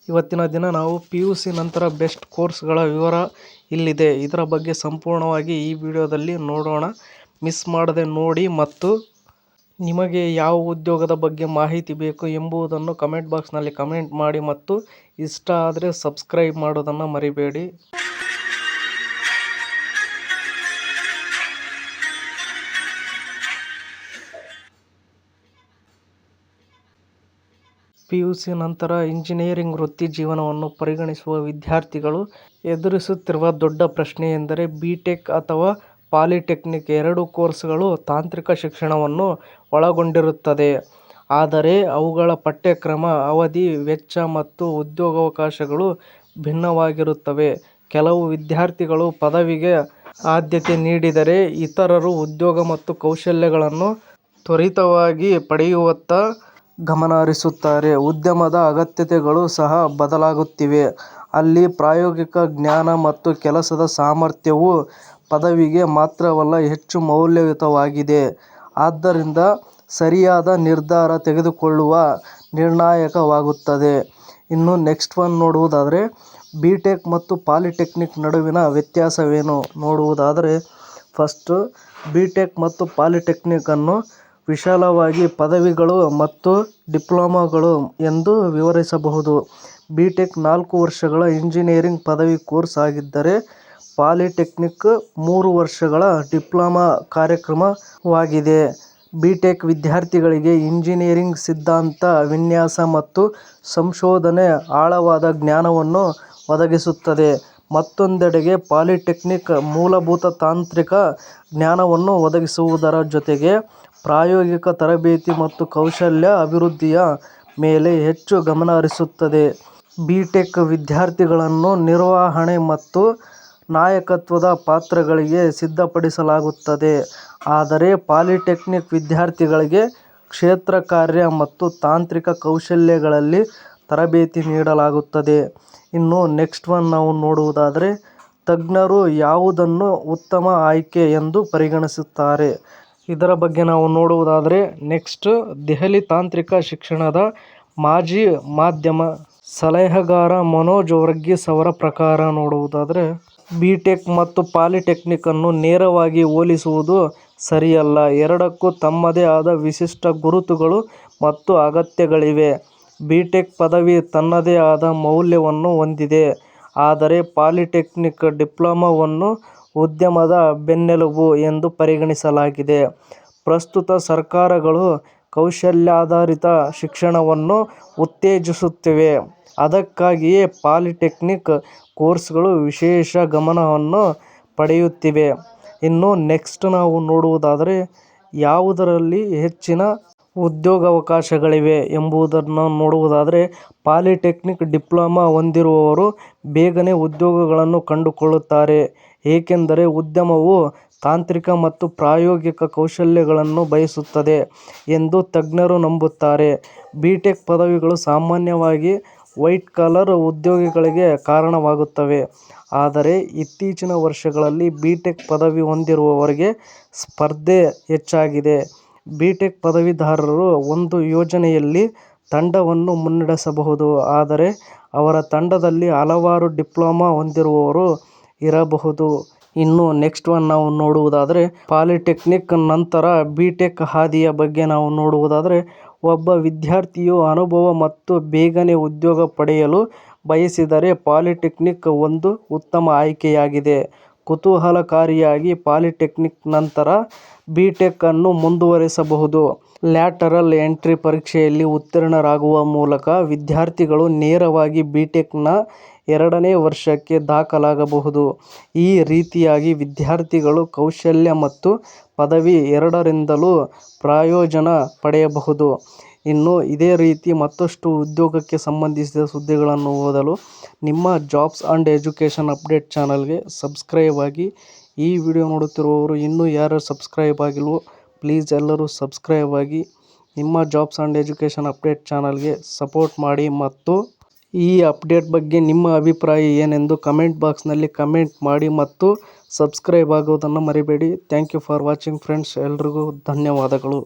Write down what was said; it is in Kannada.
ಇವತ್ತಿನ ದಿನ ನಾವು PUC ನಂತರ ಬೆಸ್ಟ್ ಕೋರ್ಸ್ಗಳ ವಿವರ ಇಲ್ಲಿದೆ. ಇದರ ಬಗ್ಗೆ ಸಂಪೂರ್ಣವಾಗಿ ಈ ವಿಡಿಯೋದಲ್ಲಿ ನೋಡೋಣ. ಮಿಸ್ ಮಾಡದೆ ನೋಡಿ ಮತ್ತು ನಿಮಗೆ ಯಾವ ಉದ್ಯೋಗದ ಬಗ್ಗೆ ಮಾಹಿತಿ ಬೇಕು ಎಂಬುದನ್ನು ಕಮೆಂಟ್ ಬಾಕ್ಸ್ನಲ್ಲಿ ಕಮೆಂಟ್ ಮಾಡಿ ಮತ್ತು ಇಷ್ಟ ಆದರೆ ಸಬ್ಸ್ಕ್ರೈಬ್ ಮಾಡೋದನ್ನು ಮರಿಬೇಡಿ. PUC ನಂತರ ಇಂಜಿನಿಯರಿಂಗ್ ವೃತ್ತಿ ಜೀವನವನ್ನು ಪರಿಗಣಿಸುವ ವಿದ್ಯಾರ್ಥಿಗಳು ಎದುರಿಸುತ್ತಿರುವ ದೊಡ್ಡ ಪ್ರಶ್ನೆ ಎಂದರೆ ಬಿಟೆಕ್ ಅಥವಾ ಪಾಲಿಟೆಕ್ನಿಕ್. ಎರಡೂ ಕೋರ್ಸ್ಗಳು ತಾಂತ್ರಿಕ ಶಿಕ್ಷಣವನ್ನು ಒಳಗೊಂಡಿರುತ್ತದೆ. ಆದರೆ ಅವುಗಳ ಪಠ್ಯಕ್ರಮ, ಅವಧಿ, ವೆಚ್ಚ ಮತ್ತು ಉದ್ಯೋಗಾವಕಾಶಗಳು ಭಿನ್ನವಾಗಿರುತ್ತವೆ. ಕೆಲವು ವಿದ್ಯಾರ್ಥಿಗಳು ಪದವಿಗೆ ಆದ್ಯತೆ ನೀಡಿದರೆ, ಇತರರು ಉದ್ಯೋಗ ಮತ್ತು ಕೌಶಲ್ಯಗಳನ್ನು ತ್ವರಿತವಾಗಿ ಪಡೆಯುವತ್ತ ಗಮನ ಹರಿಸುತ್ತಾರೆ. ಉದ್ಯಮದ ಅಗತ್ಯತೆಗಳು ಸಹ ಬದಲಾಗುತ್ತಿವೆ. ಅಲ್ಲಿ ಪ್ರಾಯೋಗಿಕ ಜ್ಞಾನ ಮತ್ತು ಕೆಲಸದ ಸಾಮರ್ಥ್ಯವು ಪದವಿಗೆ ಮಾತ್ರವಲ್ಲ, ಹೆಚ್ಚು ಮೌಲ್ಯಯುತವಾಗಿದೆ. ಆದ್ದರಿಂದ ಸರಿಯಾದ ನಿರ್ಧಾರ ತೆಗೆದುಕೊಳ್ಳುವುದು ನಿರ್ಣಾಯಕವಾಗುತ್ತದೆ. ಇನ್ನು ನೆಕ್ಸ್ಟ್ ಒನ್ ನೋಡುವುದಾದರೆ, ಬಿಟೆಕ್ ಮತ್ತು ಪಾಲಿಟೆಕ್ನಿಕ್ ನಡುವಿನ ವ್ಯತ್ಯಾಸವೇನು ನೋಡುವುದಾದರೆ, ಫಸ್ಟ್ ಬಿಟೆಕ್ ಮತ್ತು ಪಾಲಿಟೆಕ್ನಿಕ್ ಅನ್ನು ವಿಶಾಲವಾಗಿ ಪದವಿಗಳು ಮತ್ತು ಡಿಪ್ಲೊಮಾಗಳು ಎಂದು ವಿವರಿಸಬಹುದು. ಬಿಟೆಕ್ 4 ವರ್ಷಗಳ ಇಂಜಿನಿಯರಿಂಗ್ ಪದವಿ ಕೋರ್ಸ್ ಆಗಿದ್ದರೆ, ಪಾಲಿಟೆಕ್ನಿಕ್ 3 ವರ್ಷಗಳ ಡಿಪ್ಲೊಮಾ ಕಾರ್ಯಕ್ರಮವಾಗಿದೆ. ಬಿಟೆಕ್ ವಿದ್ಯಾರ್ಥಿಗಳಿಗೆ ಇಂಜಿನಿಯರಿಂಗ್ ಸಿದ್ಧಾಂತ, ವಿನ್ಯಾಸ ಮತ್ತು ಸಂಶೋಧನೆಯ ಆಳವಾದ ಜ್ಞಾನವನ್ನು ಒದಗಿಸುತ್ತದೆ. ಮತ್ತೊಂದೆಡೆ ಪಾಲಿಟೆಕ್ನಿಕ್ ಮೂಲಭೂತ ತಾಂತ್ರಿಕ ಜ್ಞಾನವನ್ನು ಒದಗಿಸುವುದರ ಜೊತೆಗೆ ಪ್ರಾಯೋಗಿಕ ತರಬೇತಿ ಮತ್ತು ಕೌಶಲ್ಯ ಅಭಿವೃದ್ಧಿಯ ಮೇಲೆ ಹೆಚ್ಚು ಗಮನ ಹರಿಸುತ್ತದೆ. ಬಿಟೆಕ್ ವಿದ್ಯಾರ್ಥಿಗಳನ್ನು ನಿರ್ವಹಣೆ ಮತ್ತು ನಾಯಕತ್ವದ ಪಾತ್ರಗಳಿಗೆ ಸಿದ್ಧಪಡಿಸಲಾಗುತ್ತದೆ. ಆದರೆ ಪಾಲಿಟೆಕ್ನಿಕ್ ವಿದ್ಯಾರ್ಥಿಗಳಿಗೆ ಕ್ಷೇತ್ರ ಕಾರ್ಯ ಮತ್ತು ತಾಂತ್ರಿಕ ಕೌಶಲ್ಯಗಳಲ್ಲಿ ತರಬೇತಿ ನೀಡಲಾಗುತ್ತದೆ. ಇನ್ನು ನೆಕ್ಸ್ಟ್ ಒನ್ ನಾವು ನೋಡುವುದಾದರೆ, ತಜ್ಞರು ಯಾವುದನ್ನು ಉತ್ತಮ ಆಯ್ಕೆ ಎಂದು ಪರಿಗಣಿಸುತ್ತಾರೆ. ಇದರ ಬಗ್ಗೆ ನಾವು ನೋಡುವುದಾದರೆ, ನೆಕ್ಸ್ಟ್ ದೆಹಲಿ ತಾಂತ್ರಿಕ ಶಿಕ್ಷಣದ ಮಾಜಿ ಮಾಧ್ಯಮ ಸಲಹೆಗಾರ ಮನೋಜ್ ವರ್ಗೀಸ್ ಅವರ ಪ್ರಕಾರ ನೋಡುವುದಾದರೆ, ಬಿಟೆಕ್ ಮತ್ತು ಪಾಲಿಟೆಕ್ನಿಕ್ ಅನ್ನು ನೇರವಾಗಿ ಹೋಲಿಸುವುದು ಸರಿಯಲ್ಲ. ಎರಡಕ್ಕೂ ತಮ್ಮದೇ ಆದ ವಿಶಿಷ್ಟ ಗುರುತುಗಳು ಮತ್ತು ಅಗತ್ಯಗಳಿವೆ. ಬಿಟೆಕ್ ಪದವಿ ತನ್ನದೇ ಆದ ಮೌಲ್ಯವನ್ನು ಹೊಂದಿದೆ, ಆದರೆ ಪಾಲಿಟೆಕ್ನಿಕ್ ಡಿಪ್ಲೊಮಾವನ್ನು ಉದ್ಯಮದ ಬೆನ್ನೆಲುಬು ಎಂದು ಪರಿಗಣಿಸಲಾಗಿದೆ. ಪ್ರಸ್ತುತ ಸರ್ಕಾರಗಳು ಕೌಶಲ್ಯಾಧಾರಿತ ಶಿಕ್ಷಣವನ್ನು ಉತ್ತೇಜಿಸುತ್ತಿವೆ. ಅದಕ್ಕಾಗಿಯೇ ಪಾಲಿಟೆಕ್ನಿಕ್ ಕೋರ್ಸ್ಗಳು ವಿಶೇಷ ಗಮನವನ್ನು ಪಡೆಯುತ್ತಿವೆ. ಇನ್ನು ನೆಕ್ಸ್ಟ್ ನಾವು ನೋಡುವುದಾದರೆ, ಯಾವುದರಲ್ಲಿ ಹೆಚ್ಚಿನ ಉದ್ಯೋಗಾವಕಾಶಗಳಿವೆ ಎಂಬುದನ್ನು ನೋಡುವುದಾದರೆ, ಪಾಲಿಟೆಕ್ನಿಕ್ ಡಿಪ್ಲೊಮಾ ಹೊಂದಿರುವವರು ಬೇಗನೆ ಉದ್ಯೋಗಗಳನ್ನು ಕಂಡುಕೊಳ್ಳುತ್ತಾರೆ, ಏಕೆಂದರೆ ಉದ್ಯಮವು ತಾಂತ್ರಿಕ ಮತ್ತು ಪ್ರಾಯೋಗಿಕ ಕೌಶಲ್ಯಗಳನ್ನು ಬಯಸುತ್ತದೆ ಎಂದು ತಜ್ಞರು ನಂಬುತ್ತಾರೆ. ಬಿಟೆಕ್ ಪದವಿಗಳು ಸಾಮಾನ್ಯವಾಗಿ ವೈಟ್ ಕಾಲರ್ ಉದ್ಯೋಗಗಳಿಗೆ ಕಾರಣವಾಗುತ್ತವೆ. ಆದರೆ ಇತ್ತೀಚಿನ ವರ್ಷಗಳಲ್ಲಿ ಬಿಟೆಕ್ ಪದವಿ ಹೊಂದಿರುವವರಿಗೆ ಸ್ಪರ್ಧೆ ಹೆಚ್ಚಾಗಿದೆ. ಬಿಟೆಕ್ ಪದವೀಧರರು ಒಂದು ಯೋಜನೆಯಲ್ಲಿ ತಂಡವನ್ನು ಮುನ್ನಡೆಸಬಹುದು, ಆದರೆ ಅವರ ತಂಡದಲ್ಲಿ ಹಲವಾರು ಡಿಪ್ಲೊಮಾ ಹೊಂದಿರುವವರು ಇರಬಹುದು. ಇನ್ನು ನೆಕ್ಸ್ಟ್ ಒನ್ ನಾವು ನೋಡುವುದಾದರೆ, ಪಾಲಿಟೆಕ್ನಿಕ್ ನಂತರ ಬಿಟೆಕ್ ಹಾದಿಯ ಬಗ್ಗೆ ನಾವು ನೋಡುವುದಾದರೆ, ಒಬ್ಬ ವಿದ್ಯಾರ್ಥಿಯು ಅನುಭವ ಮತ್ತು ಬೇಗನೆ ಉದ್ಯೋಗ ಪಡೆಯಲು ಬಯಸಿದರೆ ಪಾಲಿಟೆಕ್ನಿಕ್ ಒಂದು ಉತ್ತಮ ಆಯ್ಕೆಯಾಗಿದೆ. ಕುತೂಹಲಕಾರಿಯಾಗಿ, ಪಾಲಿಟೆಕ್ನಿಕ್ ನಂತರ ಬಿಟೆಕ್ ಅನ್ನು ಮುಂದುವರಿಸಬಹುದು. ಲ್ಯಾಟರಲ್ ಎಂಟ್ರಿ ಪರೀಕ್ಷೆಯಲ್ಲಿ ಉತ್ತೀರ್ಣರಾಗುವ ಮೂಲಕ ವಿದ್ಯಾರ್ಥಿಗಳು ನೇರವಾಗಿ ಬಿಟೆಕ್ನ 2ನೇ ವರ್ಷಕ್ಕೆ ದಾಖಲಾಗಬಹುದು. ಈ ರೀತಿಯಾಗಿ ವಿದ್ಯಾರ್ಥಿಗಳು ಕೌಶಲ್ಯ ಮತ್ತು ಪದವಿ ಎರಡರಿಂದಲೂ ಪ್ರಯೋಜನ ಪಡೆಯಬಹುದು. ಇನ್ನು ಇದೇ ರೀತಿ ಮತ್ತಷ್ಟು ಉದ್ಯೋಗಕ್ಕೆ ಸಂಬಂಧಿಸಿದ ಸುದ್ದಿಗಳನ್ನು ಓದಲು ನಿಮ್ಮ ಜಾಬ್ಸ್ ಆ್ಯಂಡ್ ಎಜುಕೇಷನ್ ಅಪ್ಡೇಟ್ ಚಾನಲ್ಗೆ ಸಬ್ಸ್ಕ್ರೈಬ್ ಆಗಿ. ಈ ವಿಡಿಯೋ ನೋಡುತ್ತಿರುವವರು ಇನ್ನೂ ಯಾರು ಸಬ್ಸ್ಕ್ರೈಬ್ ಆಗಿಲ್ವೋ ಪ್ಲೀಸ್ ಎಲ್ಲರೂ ಸಬ್ಸ್ಕ್ರೈಬ್ ಆಗಿ. ನಿಮ್ಮ ಜಾಬ್ಸ್ ಆ್ಯಂಡ್ ಎಜುಕೇಷನ್ ಅಪ್ಡೇಟ್ ಚಾನಲ್ಗೆ ಸಪೋರ್ಟ್ ಮಾಡಿ ಮತ್ತು ಈ ಅಪ್ಡೇಟ್ ಬಗ್ಗೆ ನಿಮ್ಮ ಅಭಿಪ್ರಾಯ ಏನೆಂದು ಕಮೆಂಟ್ ಬಾಕ್ಸ್ನಲ್ಲಿ ಕಮೆಂಟ್ ಮಾಡಿ ಮತ್ತು ಸಬ್ಸ್ಕ್ರೈಬ್ ಆಗೋದನ್ನು ಮರಿಬೇಡಿ. Thank you for watching friends. ಎಲ್ರಿಗೂ ಧನ್ಯವಾದಗಳು.